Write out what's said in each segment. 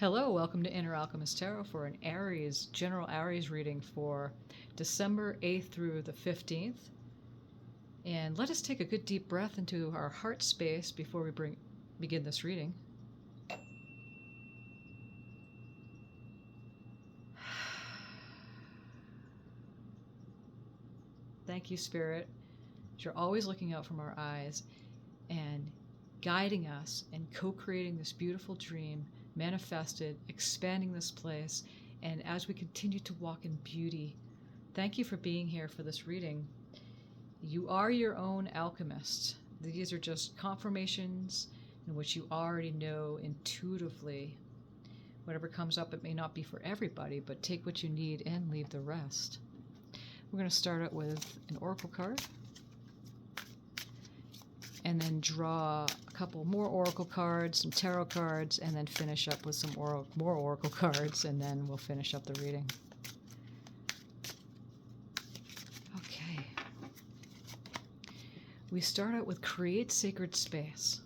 Hello, welcome to Inner Alchemist Tarot for an Aries, general Aries reading for December 8th through the 15th. And let us take a good deep breath into our heart space before we begin this reading. Thank you, Spirit. You're always looking out from our eyes and guiding us and co-creating this beautiful dream, manifested, expanding this place, and as we continue to walk in beauty. Thank you for being here for this reading. You are your own alchemist. These are just confirmations in which you already know intuitively. Whatever comes up, it may not be for everybody, but take what you need and leave the rest. We're going to start out with an oracle card, and then draw a couple more oracle cards, some tarot cards, and then finish up with some more oracle cards, and then we'll finish up the reading. Okay. We start out with create sacred space.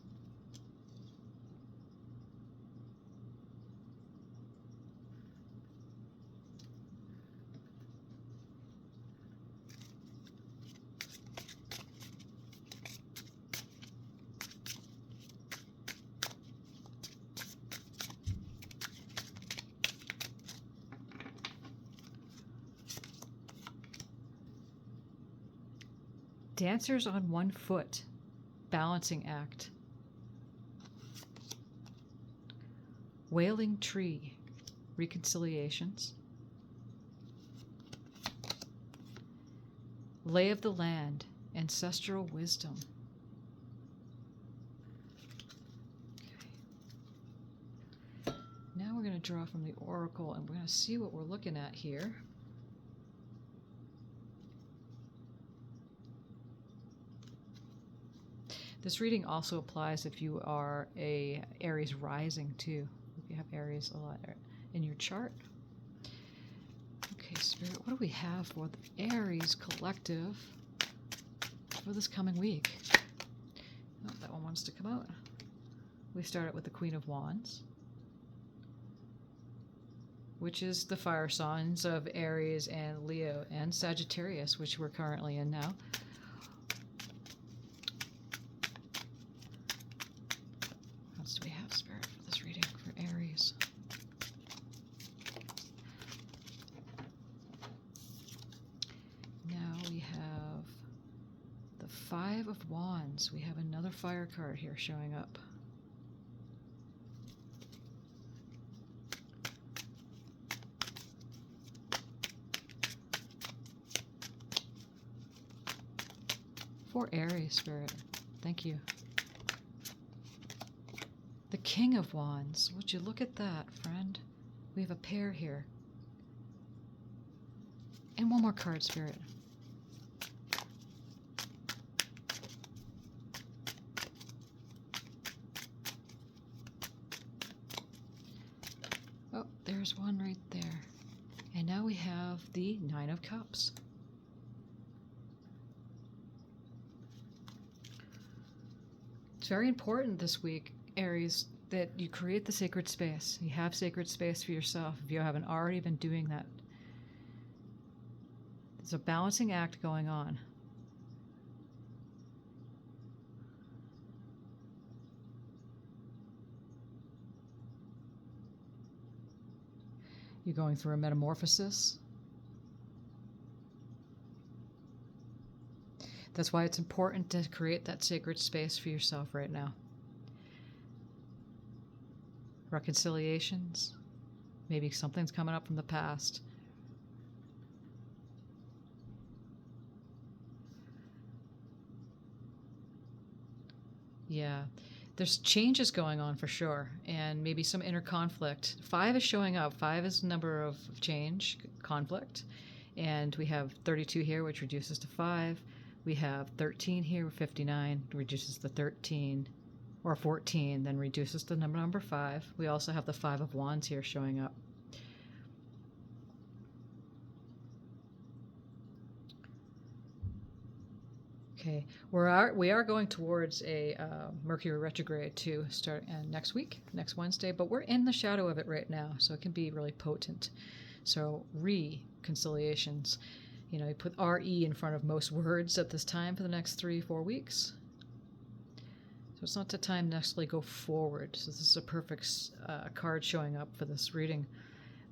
Dancers on one foot, balancing act. Wailing tree, reconciliations. Lay of the land, ancestral wisdom. Okay. Now we're going to draw from the oracle, and we're going to see what we're looking at here. This reading also applies if you are a Aries rising too. If you have Aries a lot in your chart. Okay, Spirit, what do we have for the Aries collective for this coming week? Oh, that one wants to come out. We start out with the Queen of Wands, which is the fire signs of Aries and Leo and Sagittarius, which we're currently in now. Do we have, Spirit, for this reading for Aries? Now we have the Five of Wands. We have another fire card here showing up. For Aries, Spirit. Thank you. The King of Wands. Would you look at that, friend? We have a pair here. And one more card, Spirit. Oh, there's one right there. And now we have the Nine of Cups. It's very important this week, Aries, that you create the sacred space. You have sacred space for yourself if you haven't already been doing that. There's a balancing act going on. You're going through a metamorphosis. That's why it's important to create that sacred space for yourself right now. Reconciliations. Maybe something's coming up from the past. Yeah, there's changes going on for sure, and maybe some inner conflict. 5 is showing up. 5 is the number of change, conflict, and we have 32 here, which reduces to 5. We have 13 here, 59, reduces to 13. Or 14, then reduces to number 5. We also have the Five of Wands here showing up. Okay, we are going towards a Mercury retrograde to start next week, next Wednesday, but we're in the shadow of it right now, so it can be really potent. So reconciliations, you know, you put RE in front of most words at this time for the next 3-4 weeks. So it's not the time to necessarily go forward. So this is a perfect card showing up for this reading,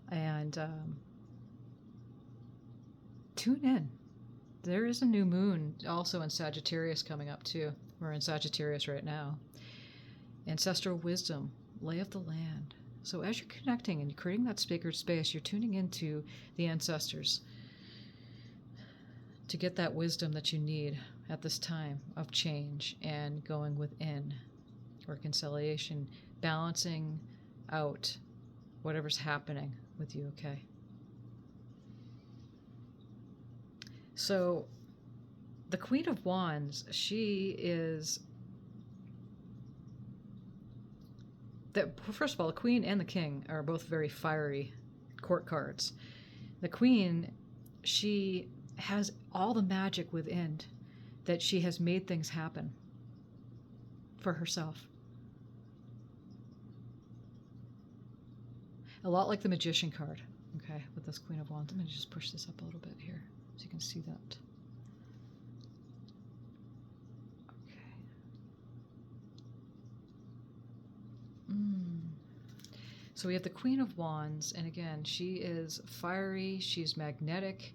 and tune in. There is a new moon also in Sagittarius coming up too. We're in Sagittarius right now. Ancestral wisdom, lay of the land. So as you're connecting and creating that sacred space, you're tuning into the ancestors to get that wisdom that you need at this time of change and going within, reconciliation, balancing out whatever's happening with you, okay? So the Queen of Wands, she is... First of all, the Queen and the King are both very fiery court cards. The Queen, she has all the magic within, that she has made things happen for herself. A lot like the Magician card, okay, with this Queen of Wands. Let me just push this up a little bit here so you can see that. So we have the Queen of Wands, and again, she is fiery, she's magnetic,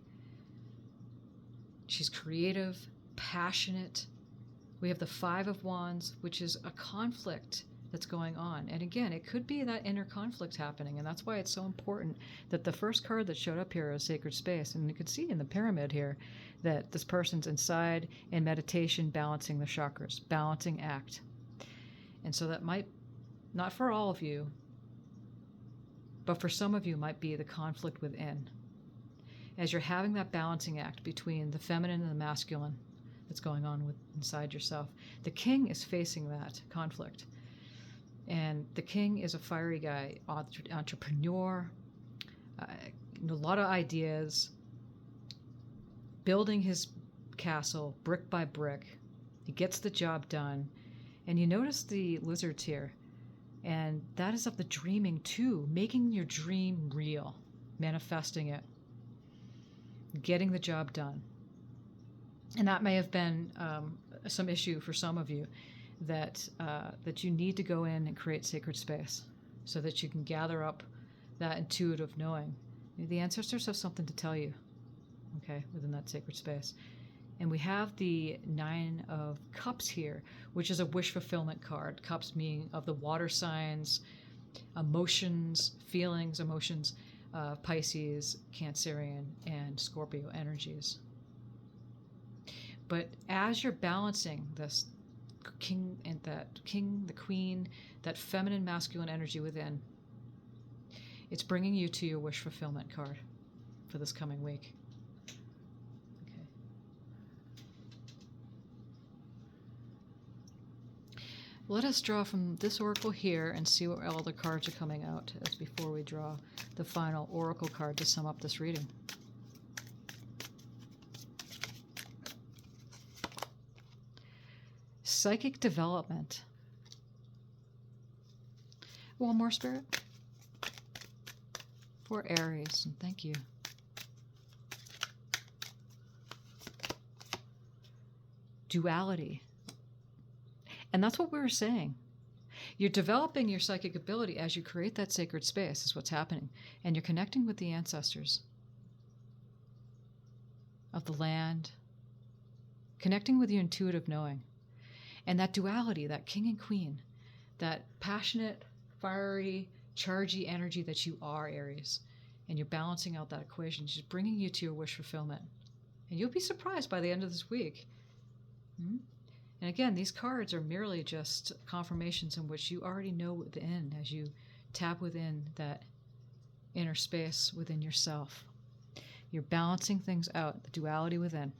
she's creative, passionate. We have the Five of Wands, which is a conflict that's going on. And again, it could be that inner conflict happening, and that's why it's so important that the first card that showed up here is Sacred Space. And you can see in the pyramid here that this person's inside in meditation, balancing the chakras, balancing act. And so that might, not for all of you, but for some of you might be the conflict within. As you're having that balancing act between the feminine and the masculine that's going on inside yourself, the King is facing that conflict. And the King is a fiery guy, entrepreneur, a lot of ideas, building his castle brick by brick. He gets the job done. And you notice the lizards here. And that is of the dreaming too, making your dream real, manifesting it, getting the job done. And that may have been some issue for some of you, that you need to go in and create sacred space so that you can gather up that intuitive knowing. The ancestors have something to tell you, okay, within that sacred space. And we have the Nine of Cups here, which is a wish fulfillment card. Cups meaning of the water signs, emotions, feelings, emotions, Pisces, Cancerian, and Scorpio energies. But as you're balancing this King and the Queen, that feminine, masculine energy within, it's bringing you to your wish fulfillment card for this coming week. Okay. Let us draw from this oracle here and see what all the cards are coming out as before we draw the final oracle card to sum up this reading. Psychic development. One more, Spirit. For Aries, and thank you. Duality. And that's what we were saying. You're developing your psychic ability as you create that sacred space, is what's happening. And you're connecting with the ancestors of the land, connecting with your intuitive knowing. And that duality, that King and Queen, that passionate, fiery, chargy energy that you are, Aries, and you're balancing out that equation, just bringing you to your wish fulfillment. And you'll be surprised by the end of this week. And again, these cards are merely just confirmations in which you already know within as you tap within that inner space within yourself. You're balancing things out, the duality within,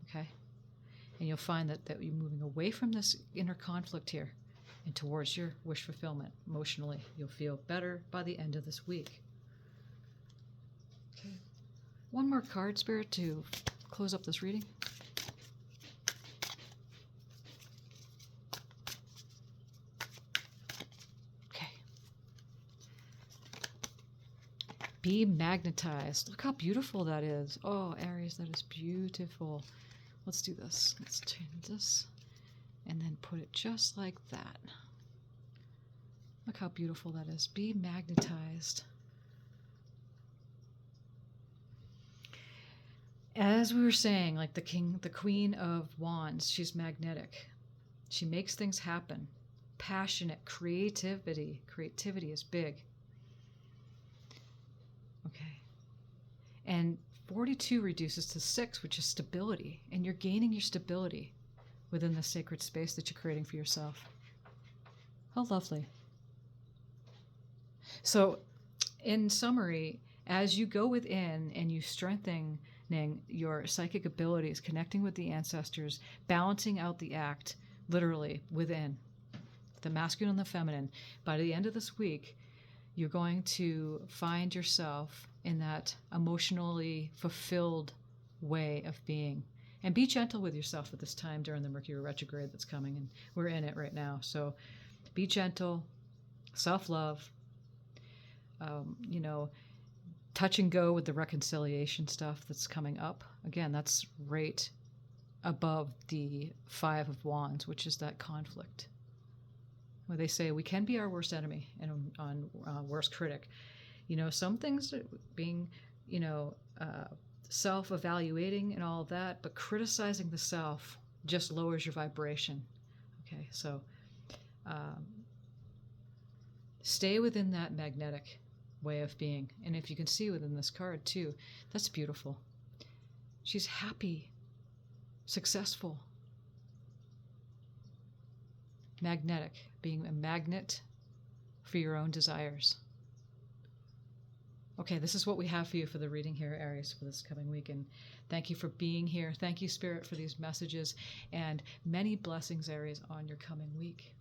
okay? And you'll find that you're moving away from this inner conflict here and towards your wish fulfillment. Emotionally, you'll feel better by the end of this week. Okay. One more card, Spirit, to close up this reading. Be magnetized. Look how beautiful that is. Oh, Aries, that is beautiful. Let's do this. Let's change this and then put it just like that. Look how beautiful that is. Be magnetized. As we were saying, like the Queen of Wands, she's magnetic. She makes things happen. Passionate, creativity. Creativity is big. Okay. And 42 reduces to 6, which is stability. And you're gaining your stability within the sacred space that you're creating for yourself. How lovely. So, in summary, as you go within and you strengthening your psychic abilities, connecting with the ancestors, balancing out the act, literally within, the masculine and the feminine, by the end of this week, you're going to find yourself in that emotionally fulfilled way of being. And be gentle with yourself at this time during the Mercury retrograde that's coming, and we're in it right now. So be gentle, self-love, touch and go with the reconciliation stuff that's coming up. Again, that's right above the 5 of Wands, which is that conflict, where they say we can be our worst enemy and on worst critic. Some things are being, self-evaluating and all of that, but criticizing the self just lowers your vibration. Okay, so stay within that magnetic way of being. And if you can see within this card too, that's beautiful. She's happy, successful, magnetic, being a magnet for your own desires. Okay, this is what we have for you for the reading here, Aries, for this coming week. And thank you for being here. Thank you, Spirit, for these messages. And many blessings, Aries, on your coming week.